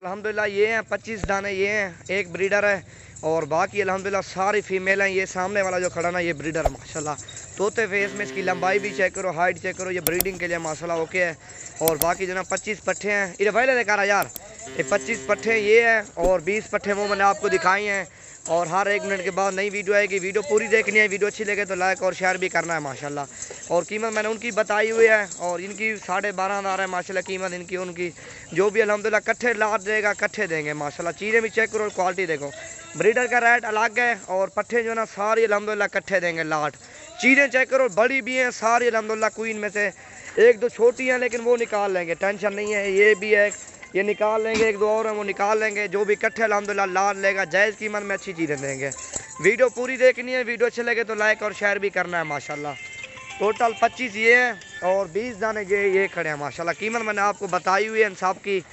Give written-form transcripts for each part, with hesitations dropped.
अल्हम्दुलिल्लाह ये हैं 25 दाने, ये हैं, एक ब्रीडर है और बाकी अल्हम्दुलिल्लाह सारी फीमेल हैं। ये सामने वाला जो खड़ा ना ये ब्रीडर है माशाल्लाह। तोते फेस में इसकी लंबाई भी चेक करो, हाइट चेक करो, ये ब्रीडिंग के लिए माशाल्लाह ओके है। और बाकी जो ना 25 पट्ठे हैं, इधर पहले दिखा यार, ये 25 पट्ठे ये हैं और 20 पट्ठे वो मैंने आपको दिखाई हैं। और हर 1 मिनट के बाद नई वीडियो आएगी। वीडियो पूरी देखनी है, वीडियो अच्छी लगे तो लाइक और शेयर भी करना है माशाल्लाह। और कीमत मैंने उनकी बताई हुई है और इनकी 12,500 है माशाल्लाह कीमत इनकी। उनकी जो भी अल्हम्दुलिल्लाह कट्ठे लाद देगा कट्ठे देंगे माशाल्लाह। चीज़ें भी चेक करो, क्वालिटी देखो, ब्रीडर का रेट अलग है और पट्ठे जो ना सारी अल्हम्दुलिल्लाह कट्ठे देंगे लाट। चीज़ें चेक करो, बड़ी भी हैं सारी अल्हम्दुलिल्लाह। कोई इनमें से 1-2 छोटी हैं लेकिन वो निकाल लेंगे, टेंशन नहीं है। ये भी है, ये निकाल लेंगे, 1-2 और हैं वो निकाल लेंगे। जो भी कट्ठे अल्हम्दुलिल्लाह लाद लेगा जायज़ कीमत में अच्छी चीज़ें देंगे। वीडियो पूरी देखनी है, वीडियो अच्छे लगे तो लाइक और शेयर भी करना है माशाल्लाह। टोटल 25 ये हैं और 20 दाने ये खड़े हैं माशाल्लाह। कीमत मैंने आपको बताई हुई है इन सब की।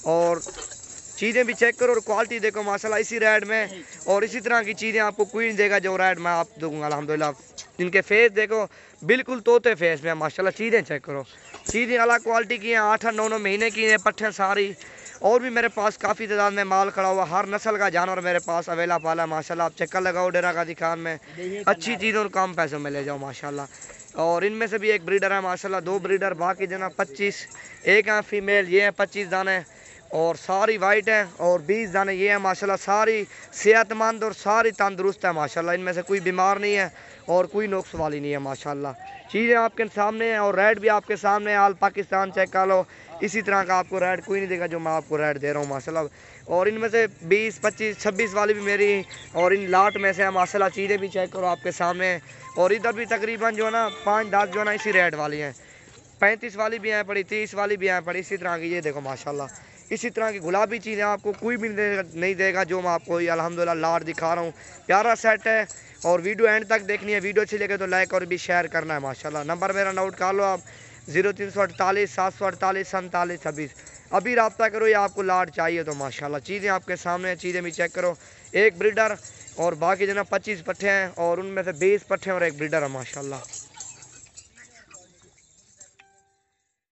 और चीज़ें भी चेक करो और क्वालिटी देखो माशाल्लाह। इसी रेट में और इसी तरह की चीज़ें आपको कोई नहीं देगा जो रेट मैं आप दूंगा अल्हम्दुलिल्लाह। इनके फेस देखो बिल्कुल तोते फेस में माशाल्लाह। चीज़ें चेक करो, चीज़ें अलग क्वालिटी की हैं, 8-9 महीने की हैं पट्ठे सारी। और भी मेरे पास काफ़ी तादाद में माल खड़ा हुआ, हर नस्ल का जानवर मेरे पास अवेला पाला है माशाल्लाह। आप चक्कर लगाओ डेरा गाजी खान में, अच्छी चीज़ों और कम पैसों में ले जाओ माशाल्लाह। और इनमें से भी एक ब्रीडर है माशाल्लाह, 2 ब्रीडर, बाकी जो ना 25, एक है फीमेल, ये है 25 दाने और सारी वाइट है। और 20 दाने ये है माशाल्लाह। सारी सेहतमंद और सारी तंदुरुस्त है माशाल्लाह। इनमें से कोई बीमार नहीं है और कोई नुक्स वाली नहीं है माशाल्लाह। चीज़ें आपके सामने हैं और रेट भी आपके सामने है। आल पाकिस्तान चेक कर लो, इसी तरह का आपको रेट कोई नहीं देगा जो मैं आपको रेट दे रहा हूँ माशाल्लाह। और इनमें से 20, 25, 26 वाली भी मेरी और इन लाट में से है माशाल्लाह। चीज़ें भी चेक करो आपके सामने। और इधर भी तकरीबन जो है ना 5-10 जो है ना इसी रेट वाली हैं। 35 वाली भी हैं पड़ी, 30 वाली भी हैं पड़ी, इसी तरह की ये देखो माशाल्लाह। इसी तरह की गुलाबी चीज़ें आपको कोई भी नहीं देगा जो मैं आपको अल्हम्दुलिल्लाह लाट दिखा रहा हूँ। प्यारा सेट है और वीडियो एंड तक देखनी है। वीडियो अच्छी लगे तो लाइक और भी शेयर करना है माशाल्लाह। नंबर मेरा नोट कर लो आप, 0348 748 47 26। अभी रब्ता करो या आपको लाट चाहिए तो माशाल्लाह। चीज़ें आपके सामने, चीज़ें भी चेक करो। एक ब्रीडर और बाकी जो ना 25 पट्ठे हैं और उनमें से 20 पट्ठे और एक ब्रीडर है माशाल्लाह।